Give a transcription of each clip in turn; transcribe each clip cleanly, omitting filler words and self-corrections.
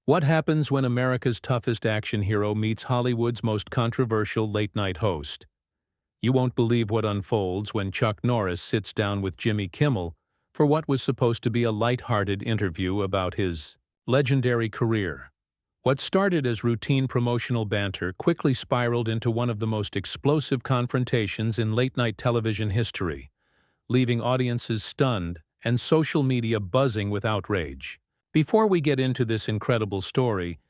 What happens when America's toughest action hero meets Hollywood's most controversial late-night host? You won't believe what unfolds when Chuck Norris sits down with Jimmy Kimmel for what was supposed to be a light-hearted interview about his legendary career. What started as routine promotional banter quickly spiraled into one of the most explosive confrontations in late-night television history, leaving audiences stunned and social media buzzing with outrage. Before we get into this incredible story,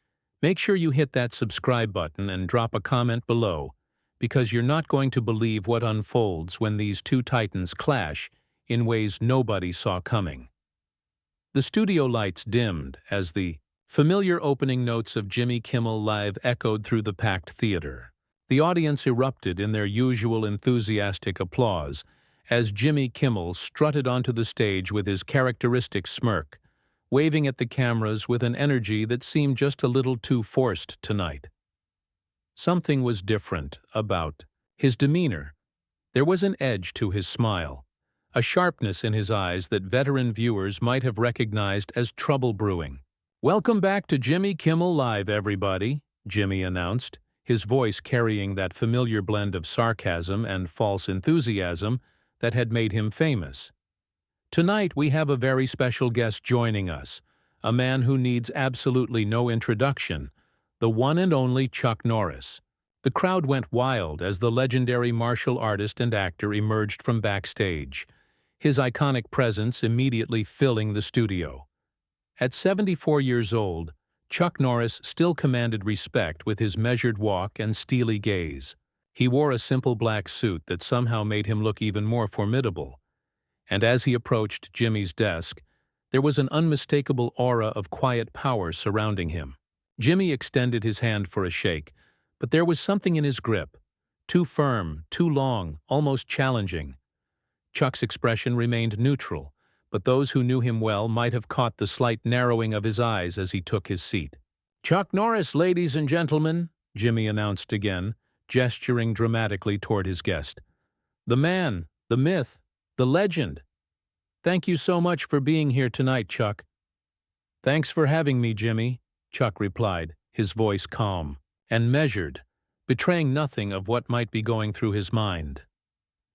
make sure you hit that subscribe button and drop a comment below, because you're not going to believe what unfolds when these two titans clash in ways nobody saw coming. The studio lights dimmed as the familiar opening notes of Jimmy Kimmel Live echoed through the packed theater. The audience erupted in their usual enthusiastic applause as Jimmy Kimmel strutted onto the stage with his characteristic smirk, waving at the cameras with an energy that seemed just a little too forced tonight. Something was different about his demeanor. There was an edge to his smile, a sharpness in his eyes that veteran viewers might have recognized as trouble brewing. "Welcome back to Jimmy Kimmel Live, everybody," Jimmy announced, his voice carrying that familiar blend of sarcasm and false enthusiasm that had made him famous. "Tonight we have a very special guest joining us, a man who needs absolutely no introduction, the one and only Chuck Norris." The crowd went wild as the legendary martial artist and actor emerged from backstage, his iconic presence immediately filling the studio. At 74 years old, Chuck Norris still commanded respect with his measured walk and steely gaze. He wore a simple black suit that somehow made him look even more formidable. And as he approached Jimmy's desk, there was an unmistakable aura of quiet power surrounding him. Jimmy extended his hand for a shake, but there was something in his grip, too firm, too long, almost challenging. Chuck's expression remained neutral, but those who knew him well might have caught the slight narrowing of his eyes as he took his seat. "Chuck Norris, ladies and gentlemen," Jimmy announced again, gesturing dramatically toward his guest. "The man, the myth, the legend. Thank you so much for being here tonight, Chuck." "Thanks for having me, Jimmy," Chuck replied, his voice calm and measured, betraying nothing of what might be going through his mind.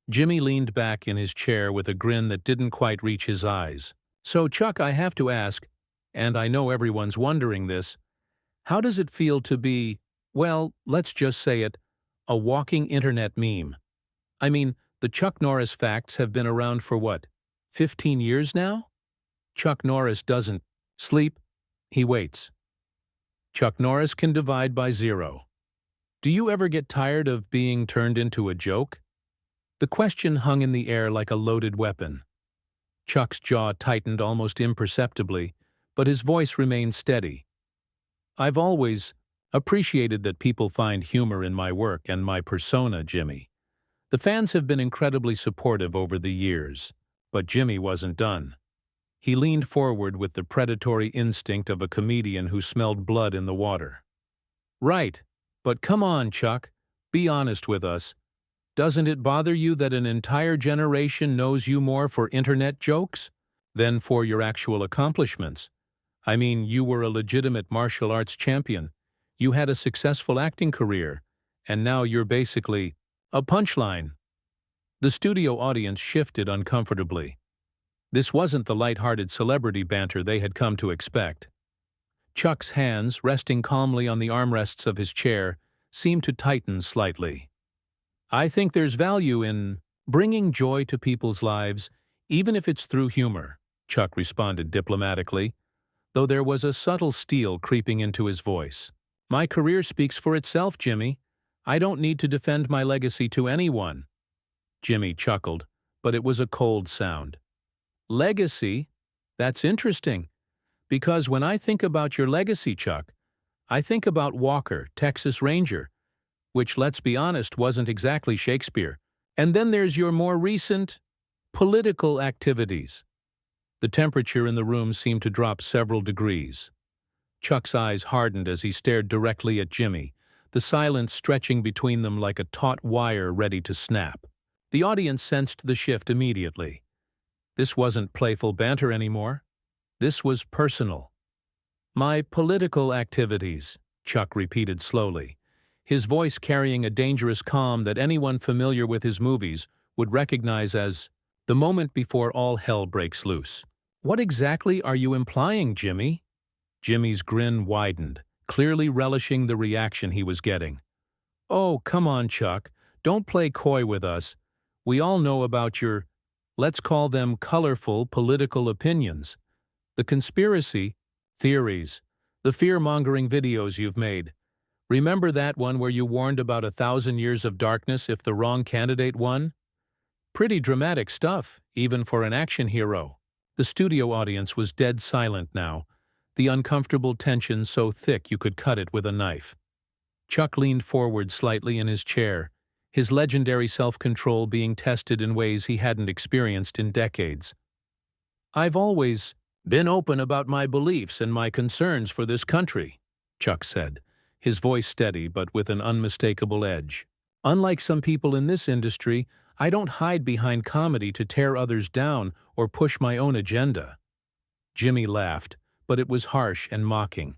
Jimmy leaned back in his chair with a grin that didn't quite reach his eyes. "So, Chuck, I have to ask, and I know everyone's wondering this, how does it feel to be, well, let's just say it, a walking internet meme? I mean, the Chuck Norris facts have been around for what, 15 years now? Chuck Norris doesn't sleep, he waits. Chuck Norris can divide by zero. Do you ever get tired of being turned into a joke?" The question hung in the air like a loaded weapon. Chuck's jaw tightened almost imperceptibly, but his voice remained steady. "I've always appreciated that people find humor in my work and my persona, Jimmy. The fans have been incredibly supportive over the years." But Jimmy wasn't done. He leaned forward with the predatory instinct of a comedian who smelled blood in the water. "Right, but come on, Chuck, be honest with us. Doesn't it bother you that an entire generation knows you more for internet jokes than for your actual accomplishments? I mean, you were a legitimate martial arts champion, you had a successful acting career, and now you're basically a punchline." The studio audience shifted uncomfortably. This wasn't the light-hearted celebrity banter they had come to expect. Chuck's hands, resting calmly on the armrests of his chair, seemed to tighten slightly. "I think there's value in bringing joy to people's lives, even if it's through humor," Chuck responded diplomatically, though there was a subtle steel creeping into his voice. "My career speaks for itself, Jimmy. I don't need to defend my legacy to anyone." Jimmy chuckled, but it was a cold sound. "Legacy? That's interesting. Because when I think about your legacy, Chuck, I think about Walker, Texas Ranger, which, let's be honest, wasn't exactly Shakespeare. And then there's your more recent political activities." The temperature in the room seemed to drop several degrees. Chuck's eyes hardened as he stared directly at Jimmy, the silence stretching between them like a taut wire ready to snap. The audience sensed the shift immediately. This wasn't playful banter anymore. This was personal. My political activities, Chuck repeated slowly, his voice carrying a dangerous calm that anyone familiar with his movies would recognize as the moment before all hell breaks loose. What exactly are you implying, Jimmy? Jimmy's grin widened, clearly relishing the reaction he was getting. Oh, come on, Chuck. Don't play coy with us. We all know about your, let's call them colorful political opinions. The conspiracy theories, the fear-mongering videos you've made. Remember that one where you warned about 1,000 years of darkness if the wrong candidate won? Pretty dramatic stuff, even for an action hero. The studio audience was dead silent now, the uncomfortable tension so thick you could cut it with a knife. Chuck leaned forward slightly in his chair, his legendary self-control being tested in ways he hadn't experienced in decades. I've always been open about my beliefs and my concerns for this country, Chuck said, his voice steady but with an unmistakable edge. Unlike some people in this industry, I don't hide behind comedy to tear others down or push my own agenda. Jimmy laughed, but it was harsh and mocking.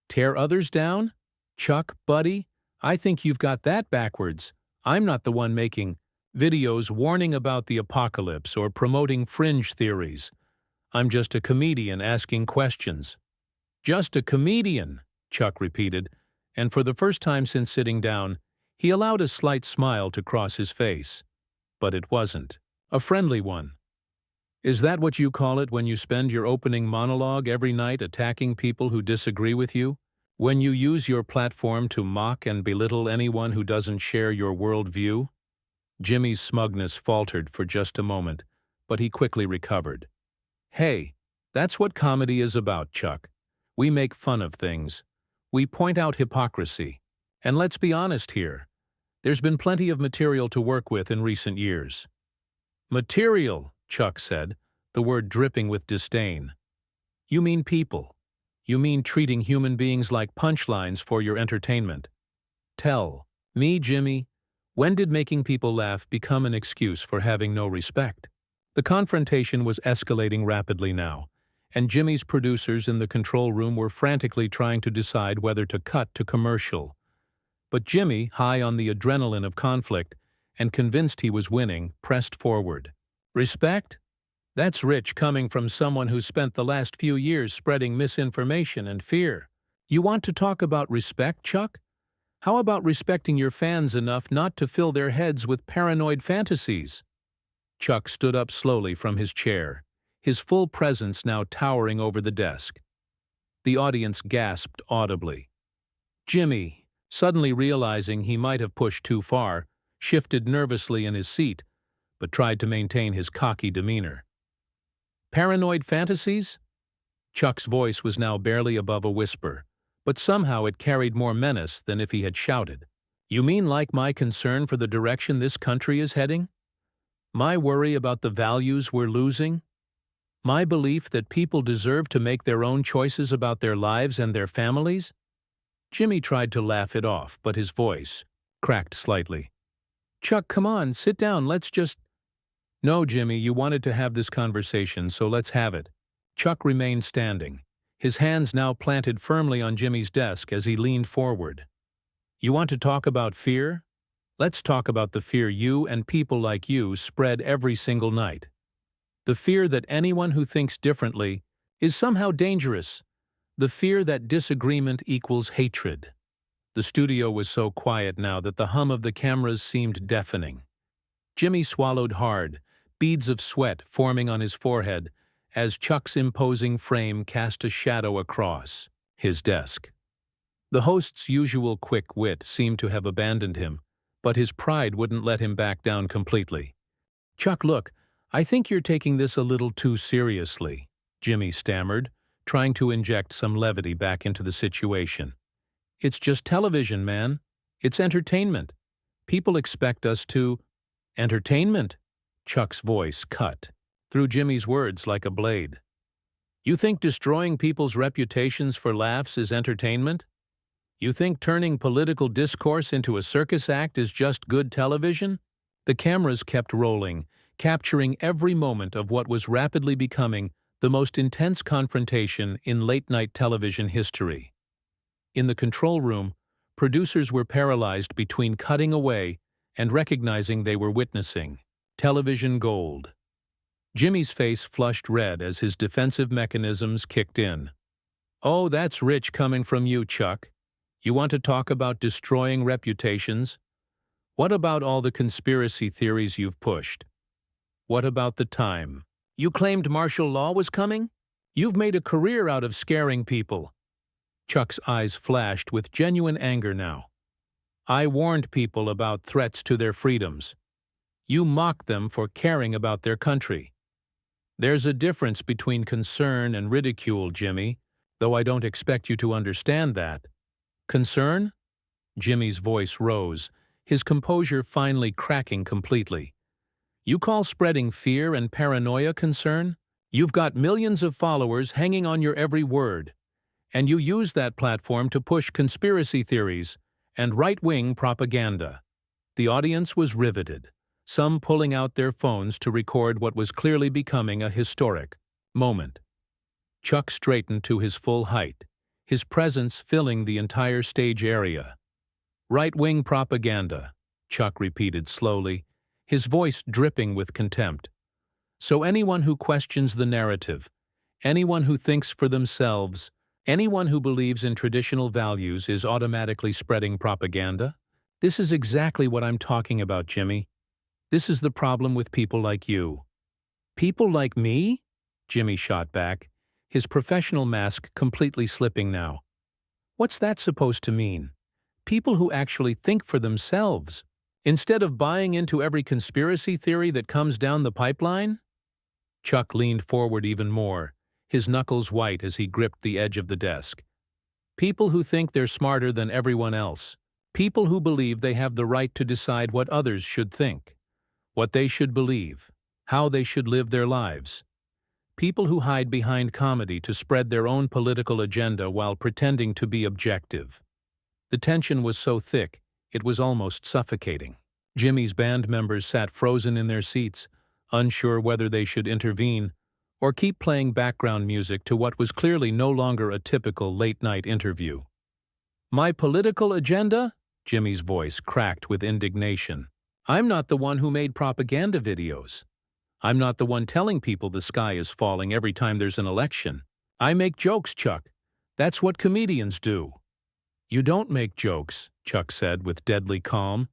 Tear others down? Chuck, buddy, I think you've got that backwards. I'm not the one making videos warning about the apocalypse or promoting fringe theories. I'm just a comedian asking questions. Just a comedian, Chuck repeated, and for the first time since sitting down, he allowed a slight smile to cross his face. But it wasn't a friendly one. Is that what you call it when you spend your opening monologue every night attacking people who disagree with you? When you use your platform to mock and belittle anyone who doesn't share your worldview? Jimmy's smugness faltered for just a moment, but he quickly recovered. Hey, that's what comedy is about, Chuck. We make fun of things. We point out hypocrisy. And let's be honest here. There's been plenty of material to work with in recent years. Material, Chuck said, the word dripping with disdain. You mean people. You mean treating human beings like punchlines for your entertainment. Tell me, Jimmy, when did making people laugh become an excuse for having no respect? The confrontation was escalating rapidly now, and Jimmy's producers in the control room were frantically trying to decide whether to cut to commercial. But Jimmy, high on the adrenaline of conflict and convinced he was winning, pressed forward. Respect? That's rich coming from someone who spent the last few years spreading misinformation and fear. You want to talk about respect, Chuck? How about respecting your fans enough not to fill their heads with paranoid fantasies? Chuck stood up slowly from his chair, his full presence now towering over the desk. The audience gasped audibly. Jimmy, suddenly realizing he might have pushed too far, shifted nervously in his seat, but tried to maintain his cocky demeanor. Paranoid fantasies? Chuck's voice was now barely above a whisper, but somehow it carried more menace than if he had shouted. You mean like my concern for the direction this country is heading? My worry about the values we're losing? My belief that people deserve to make their own choices about their lives and their families? Jimmy tried to laugh it off, but his voice cracked slightly. Chuck, come on, sit down, let's just... No, Jimmy, you wanted to have this conversation, so let's have it. Chuck remained standing, his hands now planted firmly on Jimmy's desk as he leaned forward. You want to talk about fear? Let's talk about the fear you and people like you spread every single night. The fear that anyone who thinks differently is somehow dangerous. The fear that disagreement equals hatred. The studio was so quiet now that the hum of the cameras seemed deafening. Jimmy swallowed hard, beads of sweat forming on his forehead as Chuck's imposing frame cast a shadow across his desk. The host's usual quick wit seemed to have abandoned him, but his pride wouldn't let him back down completely. Chuck, look, I think you're taking this a little too seriously, Jimmy stammered, trying to inject some levity back into the situation. It's just television, man. It's entertainment. People expect us to... Entertainment? Chuck's voice cut through Jimmy's words like a blade. You think destroying people's reputations for laughs is entertainment? You think turning political discourse into a circus act is just good television? The cameras kept rolling, capturing every moment of what was rapidly becoming the most intense confrontation in late-night television history. In the control room, producers were paralyzed between cutting away and recognizing they were witnessing television gold. Jimmy's face flushed red as his defensive mechanisms kicked in. "Oh, that's rich coming from you, Chuck. You want to talk about destroying reputations? What about all the conspiracy theories you've pushed? What about the time you claimed martial law was coming? You've made a career out of scaring people." Chuck's eyes flashed with genuine anger now. "I warned people about threats to their freedoms. You mocked them for caring about their country. There's a difference between concern and ridicule, Jimmy, though I don't expect you to understand that." "Concern?" Jimmy's voice rose, his composure finally cracking completely. "You call spreading fear and paranoia concern? You've got millions of followers hanging on your every word, and you use that platform to push conspiracy theories and right-wing propaganda." The audience was riveted, some pulling out their phones to record what was clearly becoming a historic moment. Chuck straightened to his full height, his presence filling the entire stage area. "Right-wing propaganda," Chuck repeated slowly, his voice dripping with contempt. "So anyone who questions the narrative, anyone who thinks for themselves, anyone who believes in traditional values is automatically spreading propaganda? This is exactly what I'm talking about, Jimmy. This is the problem with people like you." "People like me?" Jimmy shot back, his professional mask completely slipping now. "What's that supposed to mean? People who actually think for themselves, instead of buying into every conspiracy theory that comes down the pipeline?" Chuck leaned forward even more, his knuckles white as he gripped the edge of the desk. "People who think they're smarter than everyone else. People who believe they have the right to decide what others should think, what they should believe, how they should live their lives. People who hide behind comedy to spread their own political agenda while pretending to be objective." The tension was so thick, it was almost suffocating. Jimmy's band members sat frozen in their seats, unsure whether they should intervene or keep playing background music to what was clearly no longer a typical late-night interview. "My political agenda?" Jimmy's voice cracked with indignation. "I'm not the one who made propaganda videos. I'm not the one telling people the sky is falling every time there's an election. I make jokes, Chuck. That's what comedians do." "You don't make jokes," Chuck said with deadly calm.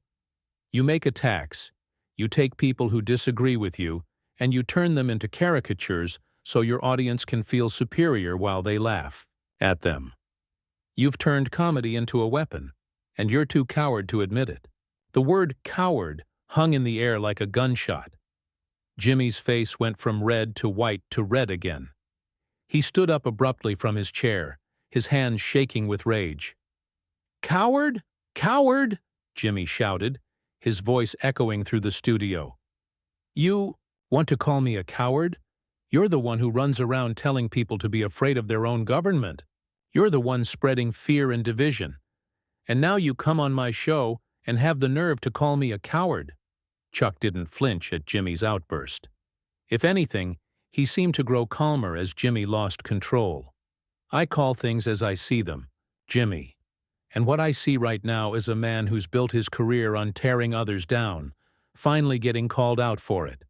"You make attacks. You take people who disagree with you, and you turn them into caricatures so your audience can feel superior while they laugh at them. You've turned comedy into a weapon, and you're too coward to admit it." The word coward hung in the air like a gunshot. Jimmy's face went from red to white to red again. He stood up abruptly from his chair, his hands shaking with rage. "Coward? Coward?" Jimmy shouted, his voice echoing through the studio. "You want to call me a coward? You're the one who runs around telling people to be afraid of their own government. You're the one spreading fear and division. And now you come on my show and have the nerve to call me a coward." Chuck didn't flinch at Jimmy's outburst. If anything, he seemed to grow calmer as Jimmy lost control. "I call things as I see them, Jimmy. And what I see right now is a man who's built his career on tearing others down, finally getting called out for it."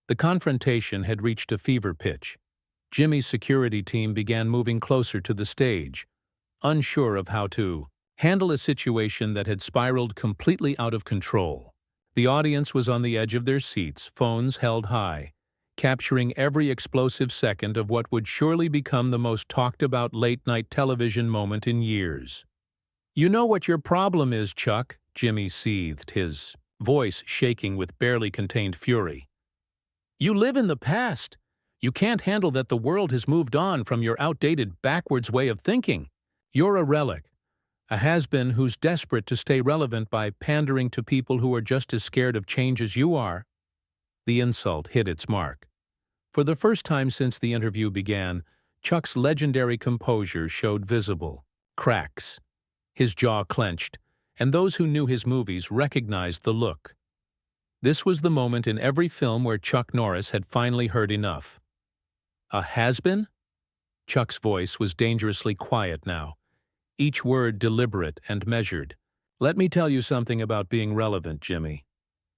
The confrontation had reached a fever pitch. Jimmy's security team began moving closer to the stage, unsure of how to handle a situation that had spiraled completely out of control. The audience was on the edge of their seats, phones held high, capturing every explosive second of what would surely become the most talked-about late-night television moment in years. "You know what your problem is, Chuck," Jimmy seethed, his voice shaking with barely contained fury. "You live in the past. You can't handle that the world has moved on from your outdated, backwards way of thinking. You're a relic, a has-been who's desperate to stay relevant by pandering to people who are just as scared of change as you are." The insult hit its mark. For the first time since the interview began, Chuck's legendary composure showed visible cracks. His jaw clenched, and those who knew his movies recognized the look. This was the moment in every film where Chuck Norris had finally heard enough. A has-been? Chuck's voice was dangerously quiet now, each word deliberate and measured. Let me tell you something about being relevant, Jimmy.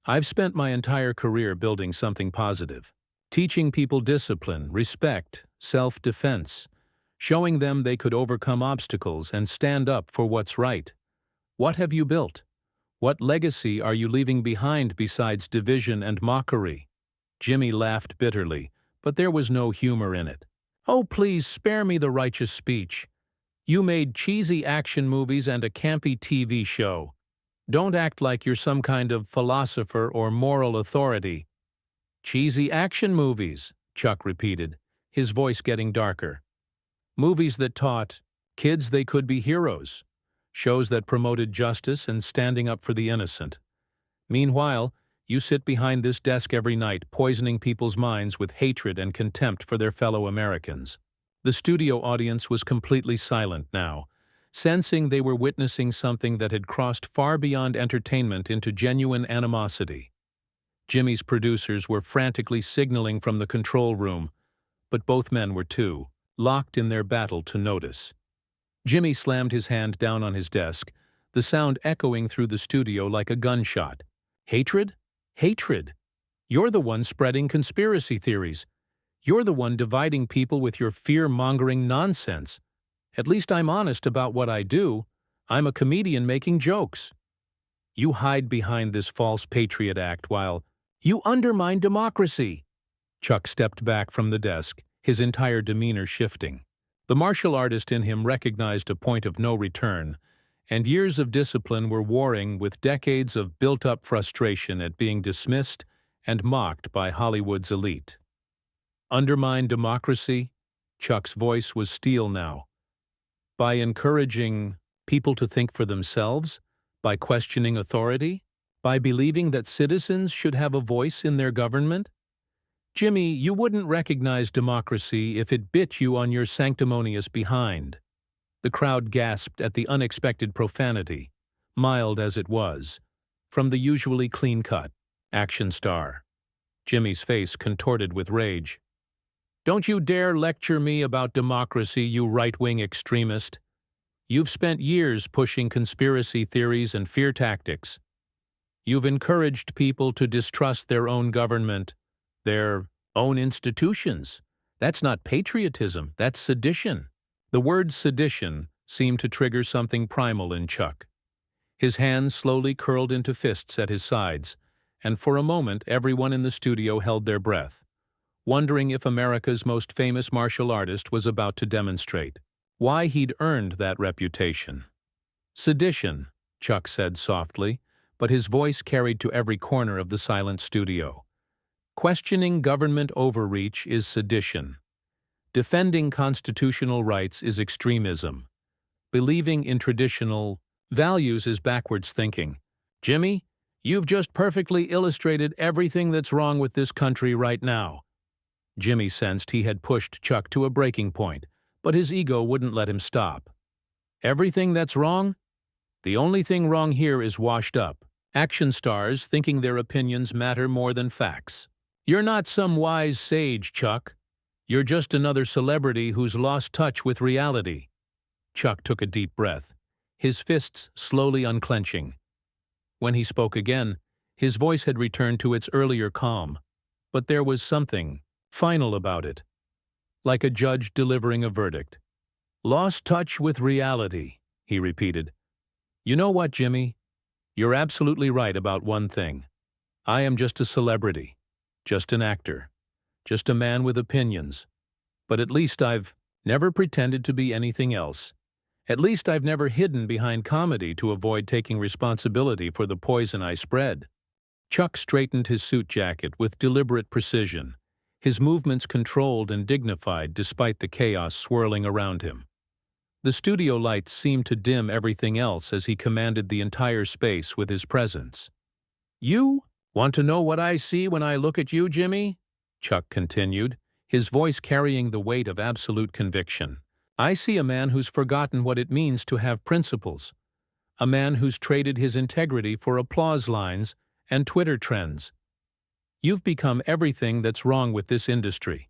I've spent my entire career building something positive, teaching people discipline, respect, self-defense, showing them they could overcome obstacles and stand up for what's right. What have you built? What legacy are you leaving behind besides division and mockery? Jimmy laughed bitterly, but there was no humor in it. Oh, please spare me the righteous speech. You made cheesy action movies and a campy TV show. Don't act like you're some kind of philosopher or moral authority. Cheesy action movies, Chuck repeated, his voice getting darker. Movies that taught kids they could be heroes. Shows that promoted justice and standing up for the innocent. Meanwhile, you sit behind this desk every night, poisoning people's minds with hatred and contempt for their fellow Americans. The studio audience was completely silent now, sensing they were witnessing something that had crossed far beyond entertainment into genuine animosity. Jimmy's producers were frantically signaling from the control room, but both men were too locked in their battle to notice. Jimmy slammed his hand down on his desk, the sound echoing through the studio like a gunshot. Hatred? Hatred. You're the one spreading conspiracy theories. You're the one dividing people with your fear-mongering nonsense. At least I'm honest about what I do. I'm a comedian making jokes. You hide behind this false patriot act while you undermine democracy. Chuck stepped back from the desk, his entire demeanor shifting. The martial artist in him recognized a point of no return, and years of discipline were warring with decades of built-up frustration at being dismissed and mocked by Hollywood's elite. Undermine democracy? Chuck's voice was steel now. By encouraging people to think for themselves? By questioning authority? By believing that citizens should have a voice in their government? Jimmy, you wouldn't recognize democracy if it bit you on your sanctimonious behind. The crowd gasped at the unexpected profanity, mild as it was, from the usually clean-cut action star. Jimmy's face contorted with rage. Don't you dare lecture me about democracy, you right-wing extremist. You've spent years pushing conspiracy theories and fear tactics. You've encouraged people to distrust their own government, their own institutions. That's not patriotism, that's sedition. The word sedition seemed to trigger something primal in Chuck. His hands slowly curled into fists at his sides, and for a moment everyone in the studio held their breath, wondering if America's most famous martial artist was about to demonstrate why he'd earned that reputation. Sedition, Chuck said softly, but his voice carried to every corner of the silent studio. Questioning government overreach is sedition. Defending constitutional rights is extremism. Believing in traditional values is backwards thinking. Jimmy, you've just perfectly illustrated everything that's wrong with this country right now. Jimmy sensed he had pushed Chuck to a breaking point, but his ego wouldn't let him stop. Everything that's wrong? The only thing wrong here is washed up. Action stars thinking their opinions matter more than facts. You're not some wise sage, Chuck. You're just another celebrity who's lost touch with reality. Chuck took a deep breath, his fists slowly unclenching. When he spoke again, his voice had returned to its earlier calm, but there was something final about it, like a judge delivering a verdict. Lost touch with reality, he repeated. You know what, Jimmy? You're absolutely right about one thing. I am just a celebrity, just an actor, just a man with opinions. But at least I've never pretended to be anything else. At least I've never hidden behind comedy to avoid taking responsibility for the poison I spread. Chuck straightened his suit jacket with deliberate precision, his movements controlled and dignified despite the chaos swirling around him. The studio lights seemed to dim everything else as he commanded the entire space with his presence. You want to know what I see when I look at you, Jimmy? Chuck continued, his voice carrying the weight of absolute conviction. I see a man who's forgotten what it means to have principles. A man who's traded his integrity for applause lines and Twitter trends. You've become everything that's wrong with this industry.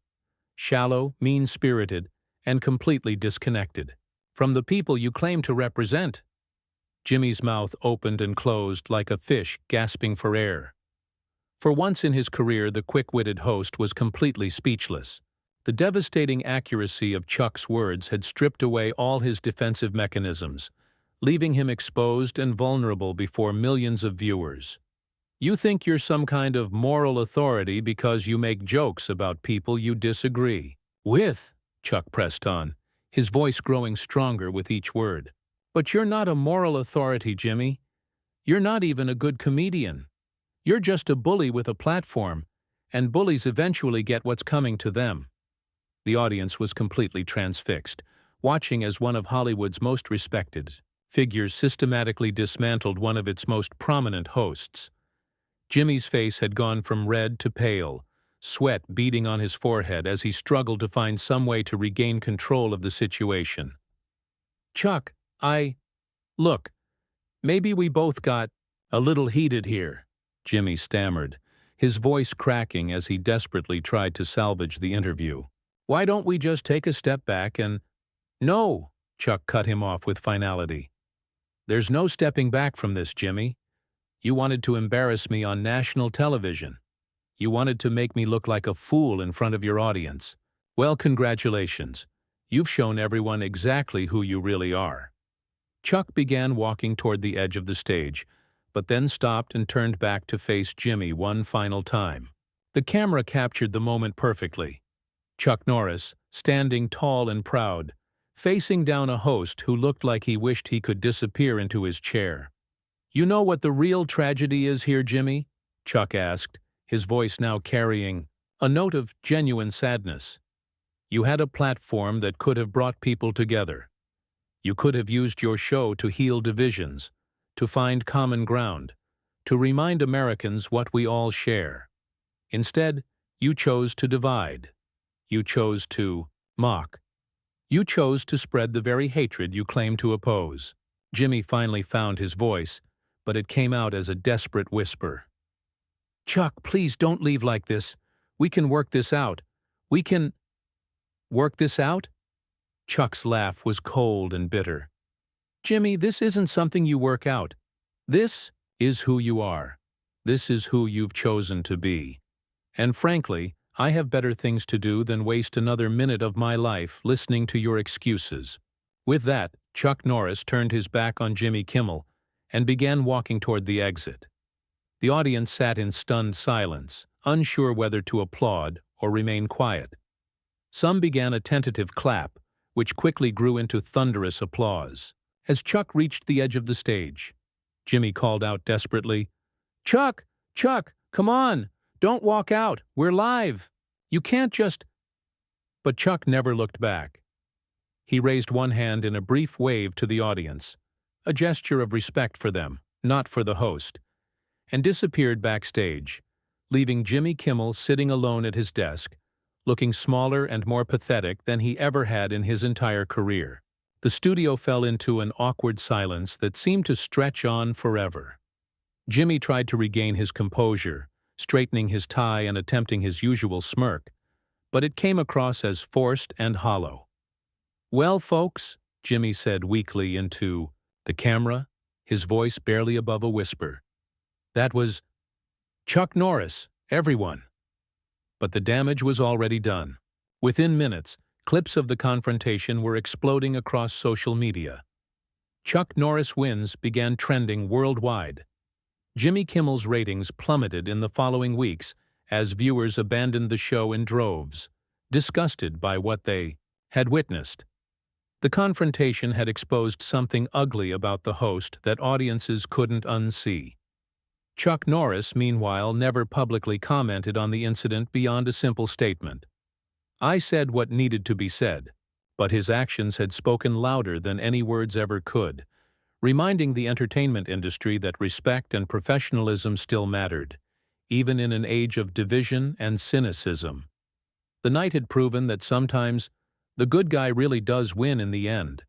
shallow, mean-spirited, and completely disconnected from the people you claim to represent." Jimmy's mouth opened and closed like a fish gasping for air. For once in his career, the quick-witted host was completely speechless. The devastating accuracy of Chuck's words had stripped away all his defensive mechanisms, leaving him exposed and vulnerable before millions of viewers. "You think you're some kind of moral authority because you make jokes about people you disagree with," Chuck pressed on, his voice growing stronger with each word. "But you're not a moral authority, Jimmy. You're not even a good comedian. You're just a bully with a platform, and bullies eventually get what's coming to them." The audience was completely transfixed, watching as one of Hollywood's most respected figures systematically dismantled one of its most prominent hosts. Jimmy's face had gone from red to pale, sweat beading on his forehead as he struggled to find some way to regain control of the situation. "Chuck, look, maybe we both got a little heated here," Jimmy stammered, his voice cracking as he desperately tried to salvage the interview. "Why don't we just take a step back and—" "No," Chuck cut him off with finality. "There's no stepping back from this, Jimmy. You wanted to embarrass me on national television. You wanted to make me look like a fool in front of your audience. Well, congratulations. You've shown everyone exactly who you really are." Chuck began walking toward the edge of the stage, but then stopped and turned back to face Jimmy one final time. The camera captured the moment perfectly. Chuck Norris, standing tall and proud, facing down a host who looked like he wished he could disappear into his chair. "You know what the real tragedy is here, Jimmy?" Chuck asked, his voice now carrying a note of genuine sadness. "You had a platform that could have brought people together. You could have used your show to heal divisions, to find common ground, to remind Americans what we all share. Instead, you chose to divide. You chose to mock. You chose to spread the very hatred you claim to oppose." Jimmy finally found his voice, but it came out as a desperate whisper. "Chuck, please don't leave like this. We can work this out. We can—" "Work this out?" Chuck's laugh was cold and bitter. "Jimmy, this isn't something you work out. This is who you are. This is who you've chosen to be. And frankly, I have better things to do than waste another minute of my life listening to your excuses." With that, Chuck Norris turned his back on Jimmy Kimmel and began walking toward the exit. The audience sat in stunned silence, unsure whether to applaud or remain quiet. Some began a tentative clap, which quickly grew into thunderous applause. As Chuck reached the edge of the stage, Jimmy called out desperately, "Chuck! Chuck! Come on! Don't walk out! We're live! You can't just—" But Chuck never looked back. He raised one hand in a brief wave to the audience, a gesture of respect for them, not for the host, and disappeared backstage, leaving Jimmy Kimmel sitting alone at his desk, looking smaller and more pathetic than he ever had in his entire career. The studio fell into an awkward silence that seemed to stretch on forever. Jimmy tried to regain his composure, straightening his tie and attempting his usual smirk, but it came across as forced and hollow. "Well, folks," Jimmy said weakly into the camera, his voice barely above a whisper, "that was Chuck Norris, everyone." But the damage was already done. Within minutes, clips of the confrontation were exploding across social media. Chuck Norris wins began trending worldwide. Jimmy Kimmel's ratings plummeted in the following weeks as viewers abandoned the show in droves, disgusted by what they had witnessed. The confrontation had exposed something ugly about the host that audiences couldn't unsee. Chuck Norris, meanwhile, never publicly commented on the incident beyond a simple statement. "I said what needed to be said," but his actions had spoken louder than any words ever could, reminding the entertainment industry that respect and professionalism still mattered, even in an age of division and cynicism. The night had proven that sometimes the good guy really does win in the end.